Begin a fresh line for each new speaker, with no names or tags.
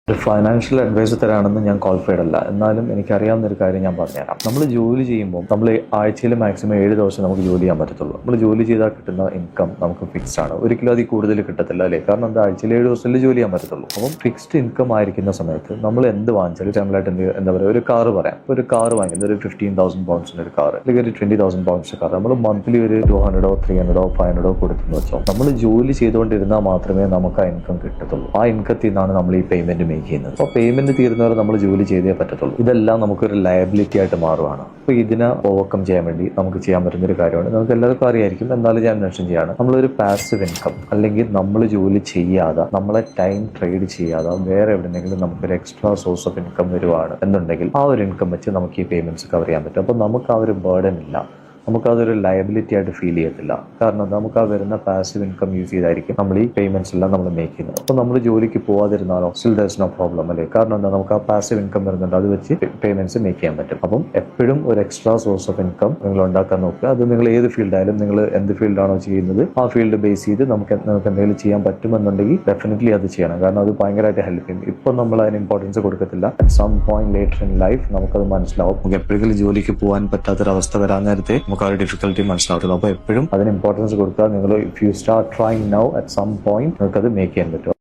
ഒരു financial advice തരാണെന്ന് ഞാൻ qualified അല്ല. എന്നാലും എനിക്കറിയാവുന്ന ഒരു കാര്യം ഞാൻ പറഞ്ഞുതരാം. നമ്മൾ ജോലി ചെയ്യുമ്പോൾ നമ്മൾ ആഴ്ചയിൽ മാക്സിമം 7 ദിവസം നമുക്ക് ജോലി ചെയ്യാൻ പറ്റത്തുള്ളൂ. നമ്മൾ ജോലി ചെയ്താൽ കിട്ടുന്ന ഇൻകം നമുക്ക് ഫിക്സ്ഡ് ആണ്. ഒരിക്കലും അതിൽ കൂടുതൽ കിട്ടത്തില്ല അല്ലേ? കാരണം എന്താ, ആഴ്ചയിൽ 7 ദിവസത്തിൽ ജോലി ചെയ്യാൻ പറ്റത്തുള്ളൂ. അപ്പം ഫിക്സ്ഡ് ഇൻകം ആയിരിക്കുന്ന സമയത്ത് നമ്മൾ എന്ത് വാങ്ങിച്ചാലും ജനറലായിട്ട് എന്താ പറയുക, ഒരു കാർ പറയാം. ഒരു കാർ വാങ്ങിക്കുന്നത് ഒരു 15,000 പൗണ്ട്സിന് ഒരു കാർ, അല്ലെങ്കിൽ ഒരു 20,000 പൗണ്ട്സ് കാർ നമ്മൾ മന്ത്ലി ഒരു 200 300 500 കൊടുത്തെന്ന് വെച്ചോ. നമ്മൾ ജോലി ചെയ്തുകൊണ്ടിരുന്നാൽ മാത്രമേ നമുക്ക് ആ ഇൻകം കിട്ടത്തുള്ളൂ. ആ ഇൻകത്തിൽ നിന്നാണ് നമ്മൾ ഈ പേയ്മെന്റ് ചെയ്യുന്നത്. അപ്പോൾ പേയ്മെന്റ് തീരുന്നവരെ നമ്മൾ ജോലി ചെയ്തേ പറ്റത്തുള്ളൂ. ഇതെല്ലാം നമുക്കൊരു ലയബിലിറ്റി ആയിട്ട് മാറുകയാണ്. അപ്പോൾ ഇതിനെ ഓവർകം ചെയ്യാൻ വേണ്ടി നമുക്ക് ചെയ്യാൻ പറ്റുന്ന ഒരു കാര്യമാണ്, നമുക്ക് എല്ലാവർക്കും അറിയായിരിക്കും, എന്നാലും ഞാൻ മെൻഷൻ ചെയ്യാണ്. നമ്മളൊരു പാസീവ് ഇൻകം, അല്ലെങ്കിൽ നമ്മൾ ജോലി ചെയ്യാതെ നമ്മളെ ടൈം ട്രേഡ് ചെയ്യാതെ വേറെ എവിടെയെങ്കിലും നമുക്കൊരു എക്സ്ട്രാ സോഴ്സ് ഓഫ് ഇൻകം വരുവാണ് എന്നുണ്ടെങ്കിൽ ആ ഒരു ഇൻകം വെച്ച് നമുക്ക് ഈ പേയ്മെന്റ്സ് കവർ ചെയ്യാൻ പറ്റും. അപ്പോൾ നമുക്ക് ആ ഒരു ബേർഡൻ ഇല്ല, നമുക്കതൊരു ലയബിലിറ്റി ആയിട്ട് ഫീൽ ചെയ്യത്തില്ല. കാരണം നമുക്ക് ആ വരുന്ന പാസീവ് ഇൻകം യൂസ് ചെയ്തായിരിക്കും നമ്മൾ ഈ പേയ്മെന്റ്സ് എല്ലാം നമ്മൾ മേക്ക് ചെയ്യുന്നത്. അപ്പോൾ നമ്മൾ ജോലിക്ക് പോവാതിരുന്നാലോ still there is no problem അല്ലേ? കാരണം എന്താ, നമുക്ക് ആ പാസീവ് ഇൻകം വരുന്നുണ്ട്, അത് വെച്ച് പേയ്മെന്റ്സ് മേക്ക് ചെയ്യാൻ പറ്റും. അപ്പം എപ്പോഴും ഒരു എക്സ്ട്രാ സോഴ്സ് ഓഫ് ഇൻകം നിങ്ങൾ ഉണ്ടാക്കാൻ നോക്കുക. അത് നിങ്ങൾ ഏത് ഫീൽഡായാലും, നിങ്ങൾ എന്ത് ഫീൽഡാണോ ചെയ്യുന്നത് ആ ഫീൽഡ് ബേസ് ചെയ്ത് നമുക്ക് എന്തെങ്കിലും ചെയ്യാൻ പറ്റുമെന്നുണ്ടെങ്കിൽ ഡെഫിനറ്റ്ലി അത് ചെയ്യണം. കാരണം അത് ഭയങ്കരമായിട്ട് ഹെൽപ്പ് ചെയ്യും. ഇപ്പം നമ്മൾ അതിന് ഇമ്പോർട്ടൻസ് കൊടുക്കത്തില്ല, at some point later in life നമുക്കത് മനസ്സിലാവും. നമുക്ക് എപ്പോഴെങ്കിലും ജോലിക്ക് പോകാൻ പറ്റാത്തൊരവസ്ഥ വരാൻ നേരത്തെ നമുക്ക് ആ ഒരു ഡിഫിക്കൽട്ടി മനസ്സിലാവുന്നത്. അപ്പോൾ എപ്പോഴും അതിന് ഇമ്പോർട്ടൻസ് കൊടുക്കുക. നിങ്ങൾ if you start trying now, at some point നിങ്ങൾക്ക് അത് മേക്ക് ചെയ്യാൻ പറ്റും.